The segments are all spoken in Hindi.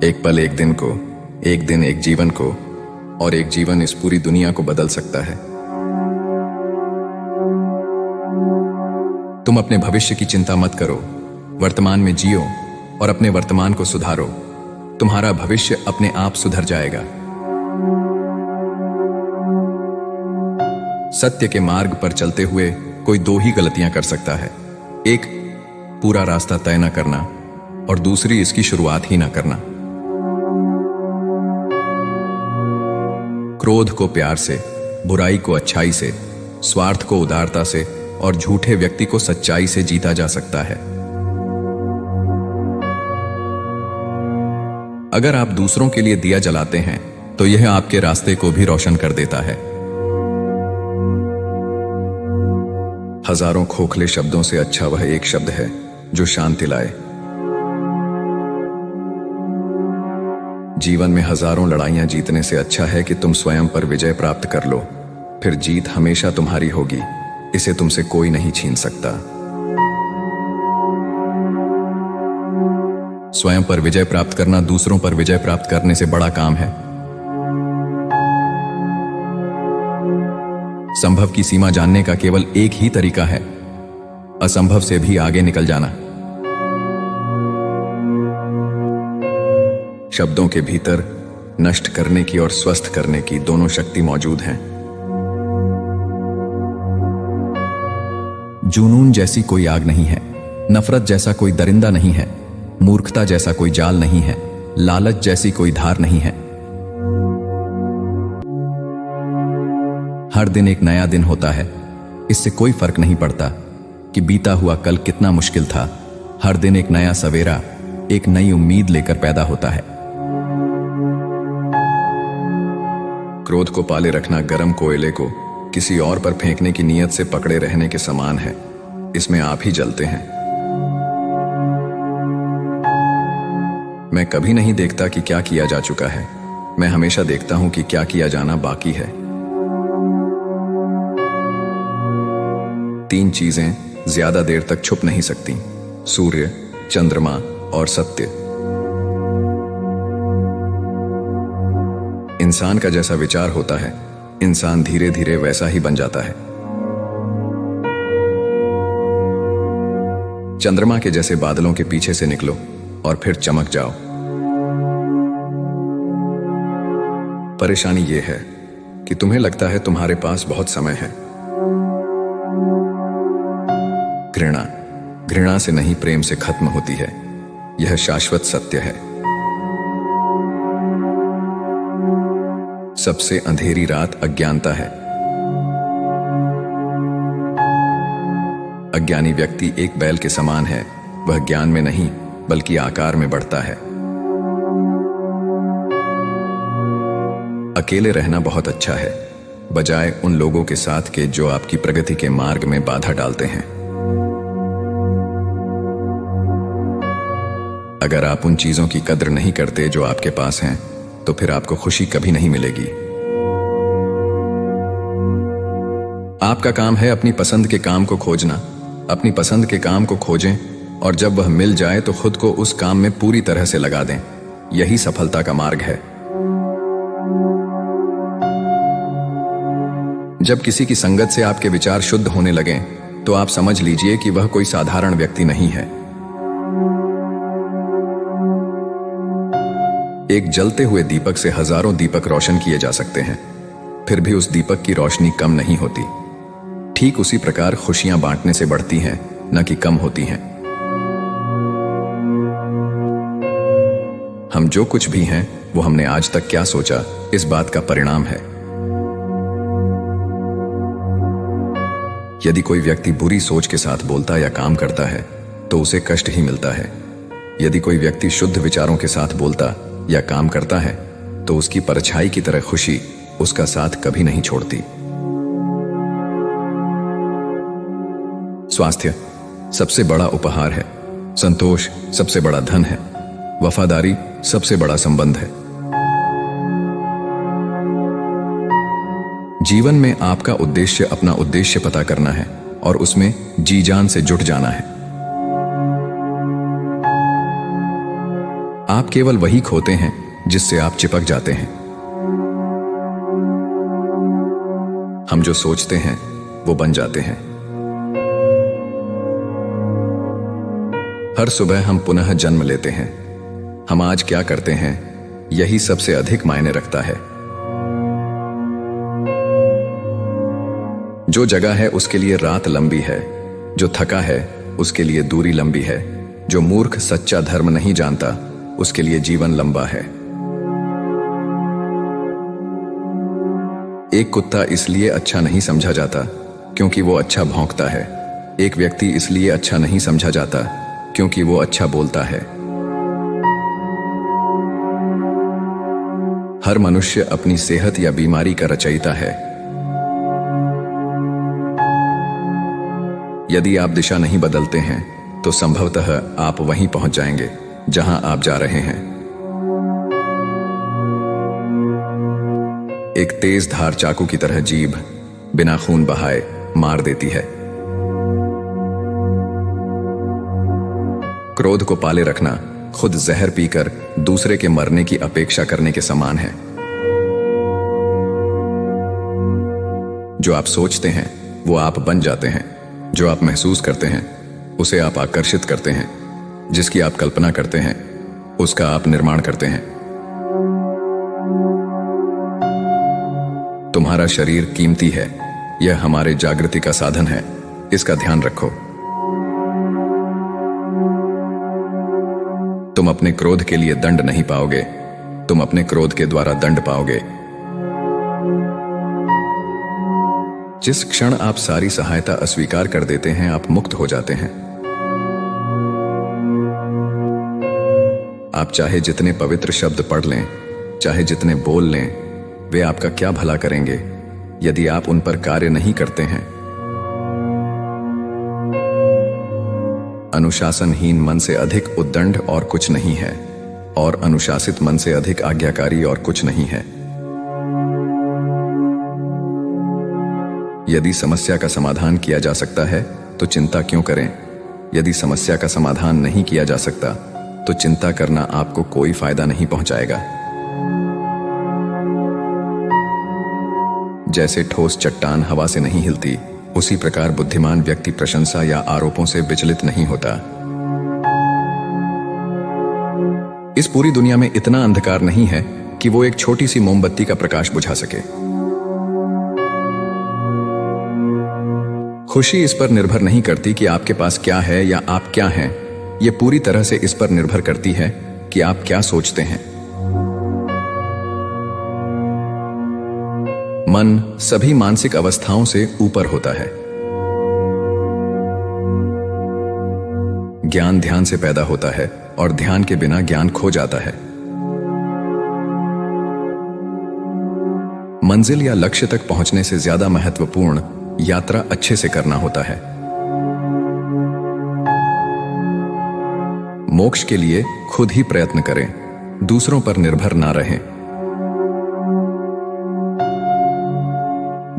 एक पल एक दिन को, एक दिन एक जीवन को, और एक जीवन इस पूरी दुनिया को बदल सकता है। तुम अपने भविष्य की चिंता मत करो, वर्तमान में जियो और अपने वर्तमान को सुधारो। तुम्हारा भविष्य अपने आप सुधर जाएगा। सत्य के मार्ग पर चलते हुए कोई दो ही गलतियां कर सकता है। एक, पूरा रास्ता तय न करना, और दूसरी, इसकी शुरुआत ही न करना। क्रोध को प्यार से, बुराई को अच्छाई से, स्वार्थ को उदारता से और झूठे व्यक्ति को सच्चाई से जीता जा सकता है। अगर आप दूसरों के लिए दिया जलाते हैं तो यह आपके रास्ते को भी रोशन कर देता है। हजारों खोखले शब्दों से अच्छा वह एक शब्द है जो शांति लाए। जीवन में हजारों लड़ाइयां जीतने से अच्छा है कि तुम स्वयं पर विजय प्राप्त कर लो, फिर जीत हमेशा तुम्हारी होगी। इसे तुमसे कोई नहीं छीन सकता। स्वयं पर विजय प्राप्त करना दूसरों पर विजय प्राप्त करने से बड़ा काम है। संभव की सीमा जानने का केवल एक ही तरीका है, असंभव से भी आगे निकल जाना। शब्दों के भीतर नष्ट करने की और स्वस्थ करने की दोनों शक्ति मौजूद हैं। जुनून जैसी कोई आग नहीं है, नफरत जैसा कोई दरिंदा नहीं है, मूर्खता जैसा कोई जाल नहीं है, लालच जैसी कोई धार नहीं है। हर दिन एक नया दिन होता है। इससे कोई फर्क नहीं पड़ता कि बीता हुआ कल कितना मुश्किल था। हर दिन एक नया सवेरा, एक नई उम्मीद लेकर पैदा होता है। क्रोध को पाले रखना गर्म कोयले को किसी और पर फेंकने की नीयत से पकड़े रहने के समान है। इसमें आप ही जलते हैं। मैं कभी नहीं देखता कि क्या किया जा चुका है, मैं हमेशा देखता हूं कि क्या किया जाना बाकी है। तीन चीजें ज्यादा देर तक छुप नहीं सकती: सूर्य, चंद्रमा और सत्य। इंसान का जैसा विचार होता है, इंसान धीरे धीरे वैसा ही बन जाता है। चंद्रमा के जैसे बादलों के पीछे से निकलो और फिर चमक जाओ। परेशानी यह है कि तुम्हें लगता है तुम्हारे पास बहुत समय है। घृणा से नहीं, प्रेम से खत्म होती है। यह शाश्वत सत्य है। सबसे अंधेरी रात अज्ञानता है। अज्ञानी व्यक्ति एक बैल के समान है। वह ज्ञान में नहीं बल्कि आकार में बढ़ता है। अकेले रहना बहुत अच्छा है, बजाय उन लोगों के साथ के जो आपकी प्रगति के मार्ग में बाधा डालते हैं। अगर आप उन चीजों की कद्र नहीं करते जो आपके पास हैं, तो फिर आपको खुशी कभी नहीं मिलेगी। आपका काम है अपनी पसंद के काम को खोजना। अपनी पसंद के काम को खोजें और जब वह मिल जाए तो खुद को उस काम में पूरी तरह से लगा दें। यही सफलता का मार्ग है। जब किसी की संगत से आपके विचार शुद्ध होने लगें, तो आप समझ लीजिए कि वह कोई साधारण व्यक्ति नहीं है। एक जलते हुए दीपक से हजारों दीपक रोशन किए जा सकते हैं, फिर भी उस दीपक की रोशनी कम नहीं होती। ठीक उसी प्रकार खुशियां बांटने से बढ़ती हैं, न कि कम होती हैं। हम जो कुछ भी हैं, वो हमने आज तक क्या सोचा, इस बात का परिणाम है। यदि कोई व्यक्ति बुरी सोच के साथ बोलता या काम करता है, तो उसे कष्ट ही मिलता है। यदि कोई व्यक्ति शुद्ध विचारों के साथ बोलता या काम करता है, तो उसकी परछाई की तरह खुशी उसका साथ कभी नहीं छोड़ती। स्वास्थ्य सबसे बड़ा उपहार है। संतोष सबसे बड़ा धन है। वफादारी सबसे बड़ा संबंध है। जीवन में आपका उद्देश्य अपना उद्देश्य पता करना है और उसमें जी जान से जुट जाना है। आप केवल वही खोते हैं जिससे आप चिपक जाते हैं। हम जो सोचते हैं वो बन जाते हैं। हर सुबह हम पुनः जन्म लेते हैं। हम आज क्या करते हैं यही सबसे अधिक मायने रखता है। जो जगह है उसके लिए रात लंबी है, जो थका है उसके लिए दूरी लंबी है, जो मूर्ख सच्चा धर्म नहीं जानता उसके लिए जीवन लंबा है। एक कुत्ता इसलिए अच्छा नहीं समझा जाता क्योंकि वो अच्छा भौंकता है। एक व्यक्ति इसलिए अच्छा नहीं समझा जाता क्योंकि वो अच्छा बोलता है। हर मनुष्य अपनी सेहत या बीमारी का रचयिता है। यदि आप दिशा नहीं बदलते हैं तो संभवतः आप वहीं पहुंच जाएंगे जहां आप जा रहे हैं। एक तेज धार चाकू की तरह जीभ बिना खून बहाए मार देती है। क्रोध को पाले रखना खुद जहर पीकर दूसरे के मरने की अपेक्षा करने के समान है। जो आप सोचते हैं वो आप बन जाते हैं। जो आप महसूस करते हैं उसे आप आकर्षित करते हैं। जिसकी आप कल्पना करते हैं उसका आप निर्माण करते हैं। तुम्हारा शरीर कीमती है, यह हमारे जागृति का साधन है, इसका ध्यान रखो। तुम अपने क्रोध के लिए दंड नहीं पाओगे, तुम अपने क्रोध के द्वारा दंड पाओगे। जिस क्षण आप सारी सहायता अस्वीकार कर देते हैं आप मुक्त हो जाते हैं। आप चाहे जितने पवित्र शब्द पढ़ लें, चाहे जितने बोल लें, वे आपका क्या भला करेंगे यदि आप उन पर कार्य नहीं करते हैं। अनुशासनहीन मन से अधिक उद्दंड और कुछ नहीं है, और अनुशासित मन से अधिक आज्ञाकारी और कुछ नहीं है। यदि समस्या का समाधान किया जा सकता है तो चिंता क्यों करें? यदि समस्या का समाधान नहीं किया जा सकता तो चिंता करना आपको कोई फायदा नहीं पहुंचाएगा। जैसे ठोस चट्टान हवा से नहीं हिलती, उसी प्रकार बुद्धिमान व्यक्ति प्रशंसा या आरोपों से विचलित नहीं होता। इस पूरी दुनिया में इतना अंधकार नहीं है कि वो एक छोटी सी मोमबत्ती का प्रकाश बुझा सके। खुशी इस पर निर्भर नहीं करती कि आपके पास क्या है या आप क्या हैं। ये पूरी तरह से इस पर निर्भर करती है कि आप क्या सोचते हैं। मन सभी मानसिक अवस्थाओं से ऊपर होता है। ज्ञान ध्यान से पैदा होता है और ध्यान के बिना ज्ञान खो जाता है। मंजिल या लक्ष्य तक पहुंचने से ज्यादा महत्वपूर्ण यात्रा अच्छे से करना होता है। मोक्ष के लिए खुद ही प्रयत्न करें, दूसरों पर निर्भर ना रहें।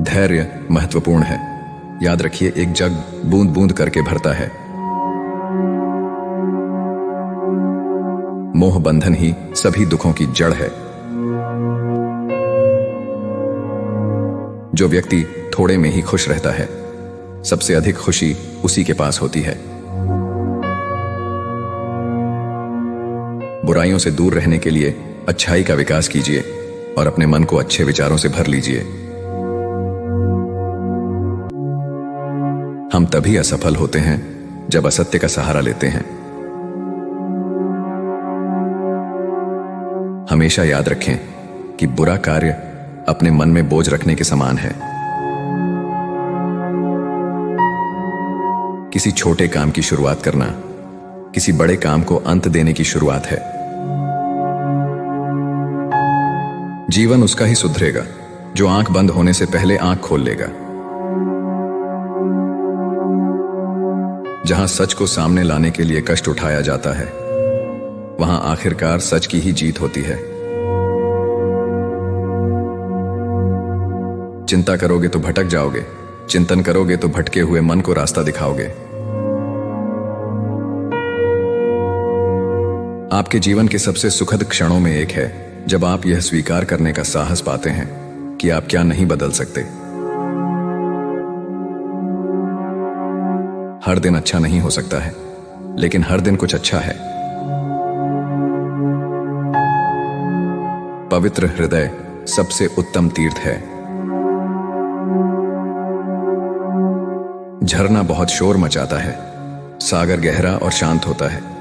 धैर्य महत्वपूर्ण है। याद रखिए, एक जग बूंद बूंद करके भरता है। मोह बंधन ही सभी दुखों की जड़ है। जो व्यक्ति थोड़े में ही खुश रहता है, सबसे अधिक खुशी उसी के पास होती है। बुराइयों से दूर रहने के लिए अच्छाई का विकास कीजिए और अपने मन को अच्छे विचारों से भर लीजिए। हम तभी असफल होते हैं जब असत्य का सहारा लेते हैं। हमेशा याद रखें कि बुरा कार्य अपने मन में बोझ रखने के समान है। किसी छोटे काम की शुरुआत करना किसी बड़े काम को अंत देने की शुरुआत है। जीवन उसका ही सुधरेगा जो आंख बंद होने से पहले आंख खोल लेगा। जहां सच को सामने लाने के लिए कष्ट उठाया जाता है, वहां आखिरकार सच की ही जीत होती है। चिंता करोगे तो भटक जाओगे, चिंतन करोगे तो भटके हुए मन को रास्ता दिखाओगे। आपके जीवन के सबसे सुखद क्षणों में एक है जब आप यह स्वीकार करने का साहस पाते हैं कि आप क्या नहीं बदल सकते। हर दिन अच्छा नहीं हो सकता है, लेकिन हर दिन कुछ अच्छा है। पवित्र हृदय सबसे उत्तम तीर्थ है। झरना बहुत शोर मचाता है, सागर गहरा और शांत होता है।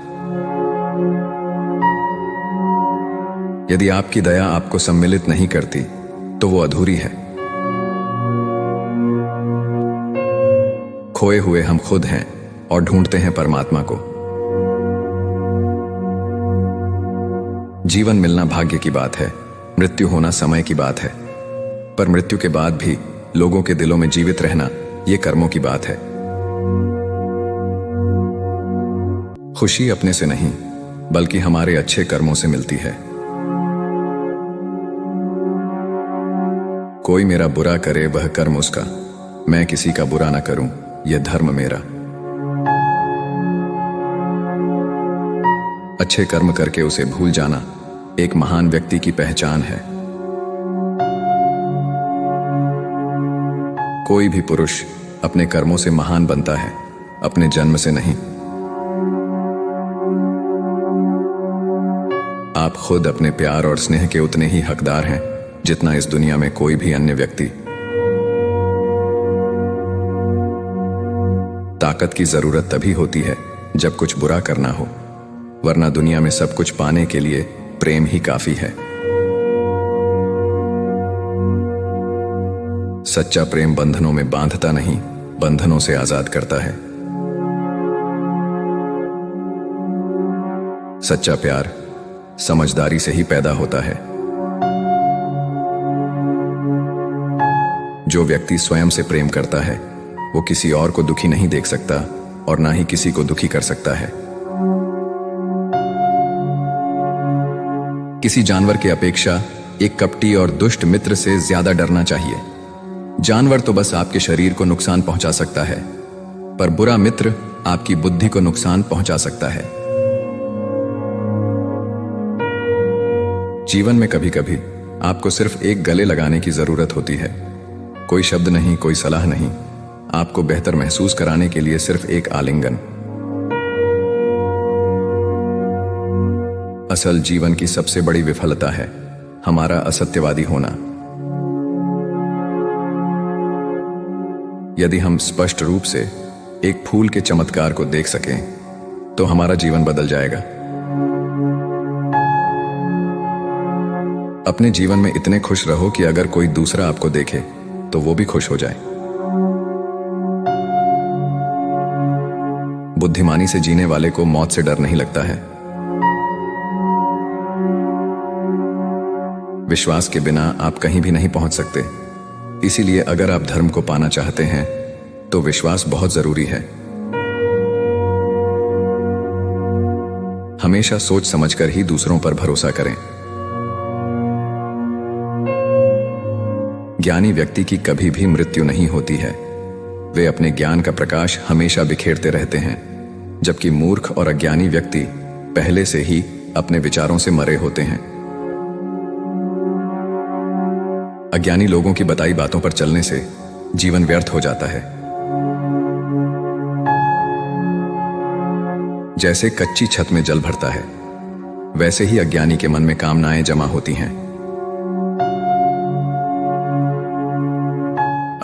यदि आपकी दया आपको सम्मिलित नहीं करती तो वो अधूरी है। खोए हुए हम खुद हैं और ढूंढते हैं परमात्मा को। जीवन मिलना भाग्य की बात है, मृत्यु होना समय की बात है। पर मृत्यु के बाद भी लोगों के दिलों में जीवित रहना, ये कर्मों की बात है। खुशी अपने से नहीं, बल्कि हमारे अच्छे कर्मों से मिलती है। कोई मेरा बुरा करे वह कर्म उसका, मैं किसी का बुरा ना करूं यह धर्म मेरा। अच्छे कर्म करके उसे भूल जाना एक महान व्यक्ति की पहचान है। कोई भी पुरुष अपने कर्मों से महान बनता है, अपने जन्म से नहीं। आप खुद अपने प्यार और स्नेह के उतने ही हकदार हैं जितना इस दुनिया में कोई भी अन्य व्यक्ति। ताकत की जरूरत तभी होती है जब कुछ बुरा करना हो, वरना दुनिया में सब कुछ पाने के लिए प्रेम ही काफी है। सच्चा प्रेम बंधनों में बांधता नहीं, बंधनों से आजाद करता है। सच्चा प्यार समझदारी से ही पैदा होता है। जो व्यक्ति स्वयं से प्रेम करता है वो किसी और को दुखी नहीं देख सकता और ना ही किसी को दुखी कर सकता है। किसी जानवर की अपेक्षा एक कपटी और दुष्ट मित्र से ज्यादा डरना चाहिए। जानवर तो बस आपके शरीर को नुकसान पहुंचा सकता है, पर बुरा मित्र आपकी बुद्धि को नुकसान पहुंचा सकता है। जीवन में कभी कभी आपको सिर्फ एक गले लगाने की जरूरत होती है। कोई शब्द नहीं, कोई सलाह नहीं, आपको बेहतर महसूस कराने के लिए सिर्फ एक आलिंगन। असल जीवन की सबसे बड़ी विफलता है हमारा असत्यवादी होना। यदि हम स्पष्ट रूप से एक फूल के चमत्कार को देख सकें तो हमारा जीवन बदल जाएगा। अपने जीवन में इतने खुश रहो कि अगर कोई दूसरा आपको देखे तो वो भी खुश हो जाए। बुद्धिमानी से जीने वाले को मौत से डर नहीं लगता है। विश्वास के बिना आप कहीं भी नहीं पहुंच सकते। इसीलिए अगर आप धर्म को पाना चाहते हैं तो विश्वास बहुत जरूरी है। हमेशा सोच समझकर ही दूसरों पर भरोसा करें। ज्ञानी व्यक्ति की कभी भी मृत्यु नहीं होती है। वे अपने ज्ञान का प्रकाश हमेशा बिखेरते रहते हैं, जबकि मूर्ख और अज्ञानी व्यक्ति पहले से ही अपने विचारों से मरे होते हैं। अज्ञानी लोगों की बताई बातों पर चलने से जीवन व्यर्थ हो जाता है। जैसे कच्ची छत में जल भरता है, वैसे ही अज्ञानी के मन में कामनाएं जमा होती हैं।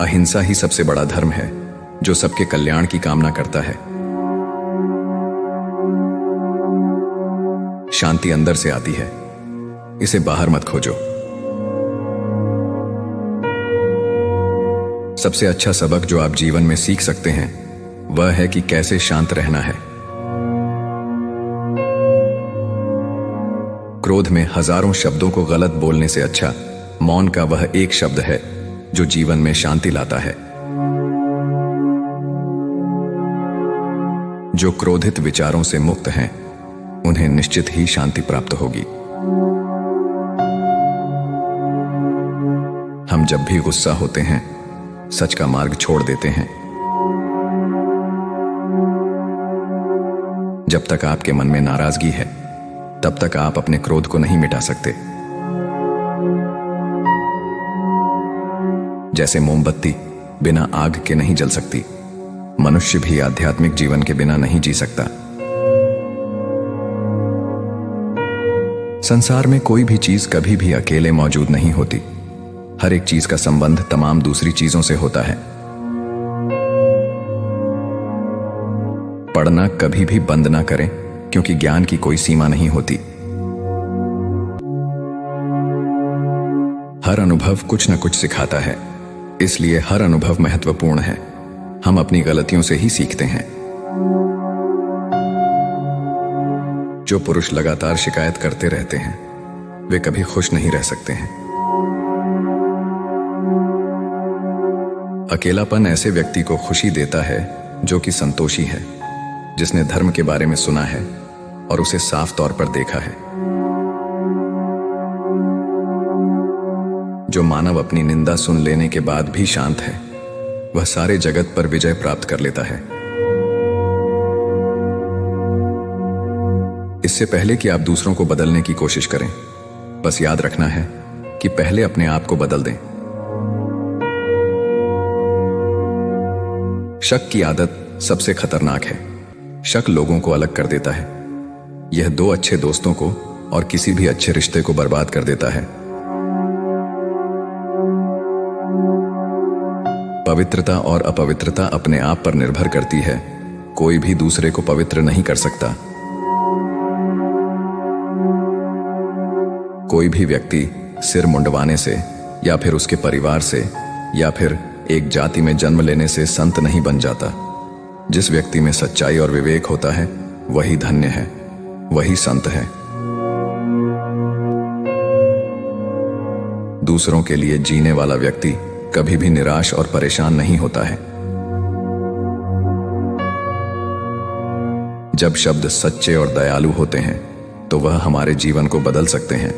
अहिंसा ही सबसे बड़ा धर्म है जो सबके कल्याण की कामना करता है। शांति अंदर से आती है, इसे बाहर मत खोजो। सबसे अच्छा सबक जो आप जीवन में सीख सकते हैं वह है कि कैसे शांत रहना है। क्रोध में हजारों शब्दों को गलत बोलने से अच्छा मौन का वह एक शब्द है जो जीवन में शांति लाता है। जो क्रोधित विचारों से मुक्त हैं, उन्हें निश्चित ही शांति प्राप्त होगी। हम जब भी गुस्सा होते हैं, सच का मार्ग छोड़ देते हैं। जब तक आपके मन में नाराजगी है, तब तक आप अपने क्रोध को नहीं मिटा सकते। जैसे मोमबत्ती बिना आग के नहीं जल सकती, मनुष्य भी आध्यात्मिक जीवन के बिना नहीं जी सकता। संसार में कोई भी चीज कभी भी अकेले मौजूद नहीं होती। हर एक चीज का संबंध तमाम दूसरी चीजों से होता है। पढ़ना कभी भी बंद ना करें, क्योंकि ज्ञान की कोई सीमा नहीं होती। हर अनुभव कुछ न कुछ सिखाता है, इसलिए हर अनुभव महत्वपूर्ण है। हम अपनी गलतियों से ही सीखते हैं। जो पुरुष लगातार शिकायत करते रहते हैं, वे कभी खुश नहीं रह सकते हैं। अकेलापन ऐसे व्यक्ति को खुशी देता है जो कि संतोषी है, जिसने धर्म के बारे में सुना है और उसे साफ तौर पर देखा है। जो मानव अपनी निंदा सुन लेने के बाद भी शांत है, वह सारे जगत पर विजय प्राप्त कर लेता है। इससे पहले कि आप दूसरों को बदलने की कोशिश करें, बस याद रखना है कि पहले अपने आप को बदल दें। शक की आदत सबसे खतरनाक है। शक लोगों को अलग कर देता है। यह दो अच्छे दोस्तों को और किसी भी अच्छे रिश्ते को बर्बाद कर देता है। पवित्रता और अपवित्रता अपने आप पर निर्भर करती है। कोई भी दूसरे को पवित्र नहीं कर सकता। कोई भी व्यक्ति सिर मुंडवाने से या फिर उसके परिवार से या फिर एक जाति में जन्म लेने से संत नहीं बन जाता। जिस व्यक्ति में सच्चाई और विवेक होता है, वही धन्य है, वही संत है। दूसरों के लिए जीने वाला व्यक्ति कभी भी निराश और परेशान नहीं होता है। जब शब्द सच्चे और दयालु होते हैं, तो वह हमारे जीवन को बदल सकते हैं।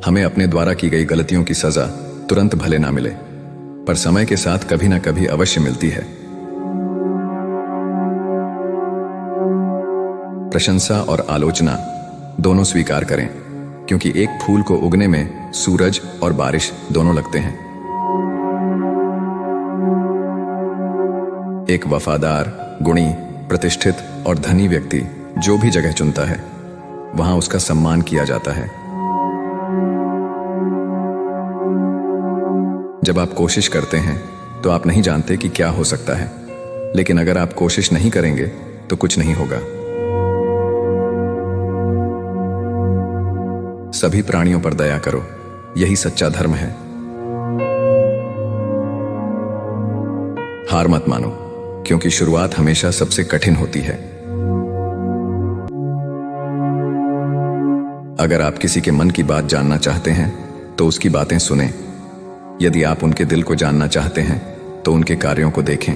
हमें अपने द्वारा की गई गलतियों की सजा तुरंत भले ना मिले, पर समय के साथ कभी ना कभी अवश्य मिलती है। प्रशंसा और आलोचना दोनों स्वीकार करें, क्योंकि एक फूल को उगने में सूरज और बारिश दोनों लगते हैं। एक वफादार, गुणी, प्रतिष्ठित और धनी व्यक्ति जो भी जगह चुनता है, वहां उसका सम्मान किया जाता है। जब आप कोशिश करते हैं तो आप नहीं जानते कि क्या हो सकता है, लेकिन अगर आप कोशिश नहीं करेंगे तो कुछ नहीं होगा। सभी प्राणियों पर दया करो, यही सच्चा धर्म है। हार मत मानो, क्योंकि शुरुआत हमेशा सबसे कठिन होती है। अगर आप किसी के मन की बात जानना चाहते हैं तो उसकी बातें सुनें। यदि आप उनके दिल को जानना चाहते हैं तो उनके कार्यों को देखें।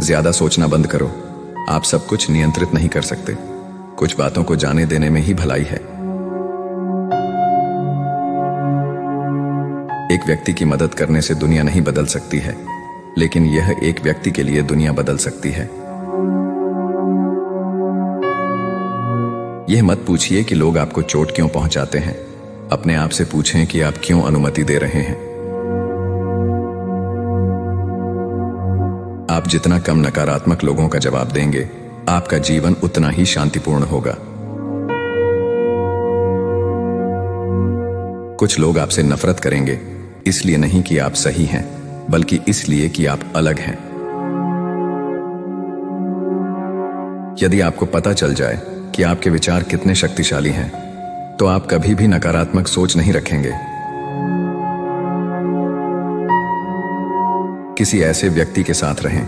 ज्यादा सोचना बंद करो। आप सब कुछ नियंत्रित नहीं कर सकते। कुछ बातों को जाने देने में ही भलाई है। एक व्यक्ति की मदद करने से दुनिया नहीं बदल सकती है, लेकिन यह एक व्यक्ति के लिए दुनिया बदल सकती है। यह मत पूछिए कि लोग आपको चोट क्यों पहुंचाते हैं। अपने आप से पूछें कि आप क्यों अनुमति दे रहे हैं। आप जितना कम नकारात्मक लोगों का जवाब देंगे, आपका जीवन उतना ही शांतिपूर्ण होगा। कुछ लोग आपसे नफरत करेंगे, इसलिए नहीं कि आप सही हैं, बल्कि इसलिए कि आप अलग हैं। यदि आपको पता चल जाए कि आपके विचार कितने शक्तिशाली हैं, तो आप कभी भी नकारात्मक सोच नहीं रखेंगे। किसी ऐसे व्यक्ति के साथ रहें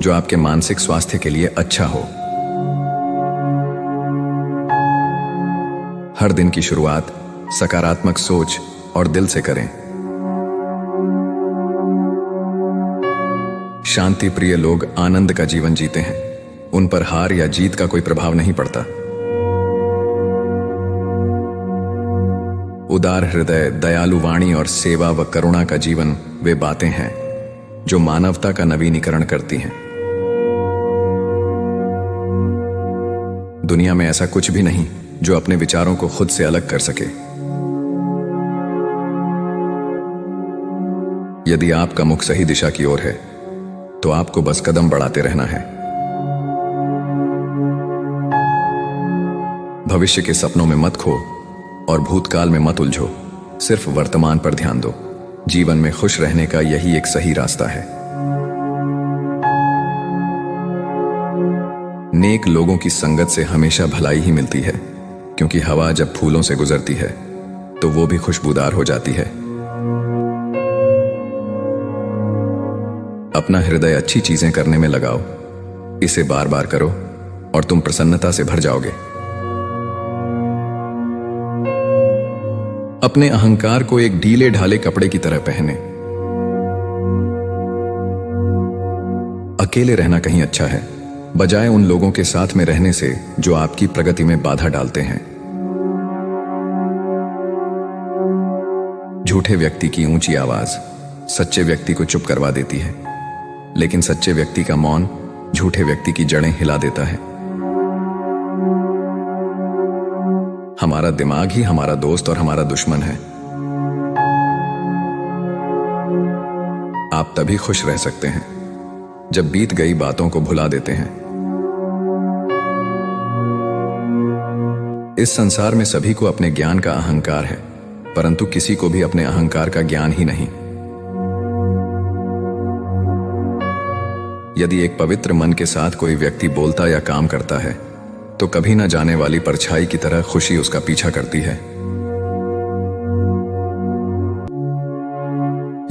जो आपके मानसिक स्वास्थ्य के लिए अच्छा हो। हर दिन की शुरुआत सकारात्मक सोच और दिल से करें। शांति प्रिय लोग आनंद का जीवन जीते हैं। उन पर हार या जीत का कोई प्रभाव नहीं पड़ता। उदार हृदय, दयालु वाणी और सेवा व करुणा का जीवन वे बातें हैं जो मानवता का नवीनीकरण करती हैं। दुनिया में ऐसा कुछ भी नहीं जो अपने विचारों को खुद से अलग कर सके। यदि आपका मुख सही दिशा की ओर है तो आपको बस कदम बढ़ाते रहना है। भविष्य के सपनों में मत खो और भूतकाल में मत उलझो, सिर्फ वर्तमान पर ध्यान दो। जीवन में खुश रहने का यही एक सही रास्ता है। नेक लोगों की संगत से हमेशा भलाई ही मिलती है, क्योंकि हवा जब फूलों से गुजरती है तो वो भी खुशबूदार हो जाती है। अपना हृदय अच्छी चीजें करने में लगाओ, इसे बार बार करो और तुम प्रसन्नता से भर जाओगे। अपने अहंकार को एक ढीले ढाले कपड़े की तरह पहने। अकेले रहना कहीं अच्छा है, बजाय उन लोगों के साथ में रहने से जो आपकी प्रगति में बाधा डालते हैं। झूठे व्यक्ति की ऊंची आवाज सच्चे व्यक्ति को चुप करवा देती है, लेकिन सच्चे व्यक्ति का मौन झूठे व्यक्ति की जड़ें हिला देता है। हमारा दिमाग ही हमारा दोस्त और हमारा दुश्मन है। आप तभी खुश रह सकते हैं जब बीत गई बातों को भुला देते हैं। इस संसार में सभी को अपने ज्ञान का अहंकार है, परंतु किसी को भी अपने अहंकार का ज्ञान ही नहीं। यदि एक पवित्र मन के साथ कोई व्यक्ति बोलता या काम करता है तो कभी न जाने वाली परछाई की तरह खुशी उसका पीछा करती है।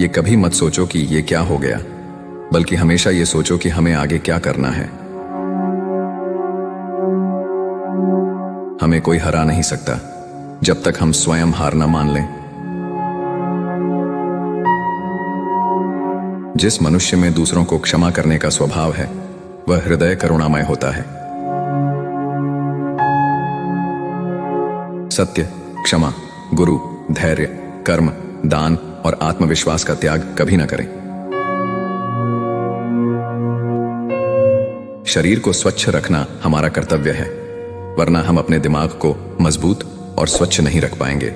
ये कभी मत सोचो कि ये क्या हो गया, बल्कि हमेशा ये सोचो कि हमें आगे क्या करना है। हमें कोई हरा नहीं सकता जब तक हम स्वयं हार न मान लें। जिस मनुष्य में दूसरों को क्षमा करने का स्वभाव है वह हृदय करुणामय होता है। सत्य, क्षमा, गुरु, धैर्य, कर्म, दान और आत्मविश्वास का त्याग कभी न करें। शरीर को स्वच्छ रखना हमारा कर्तव्य है, वरना हम अपने दिमाग को मजबूत और स्वच्छ नहीं रख पाएंगे।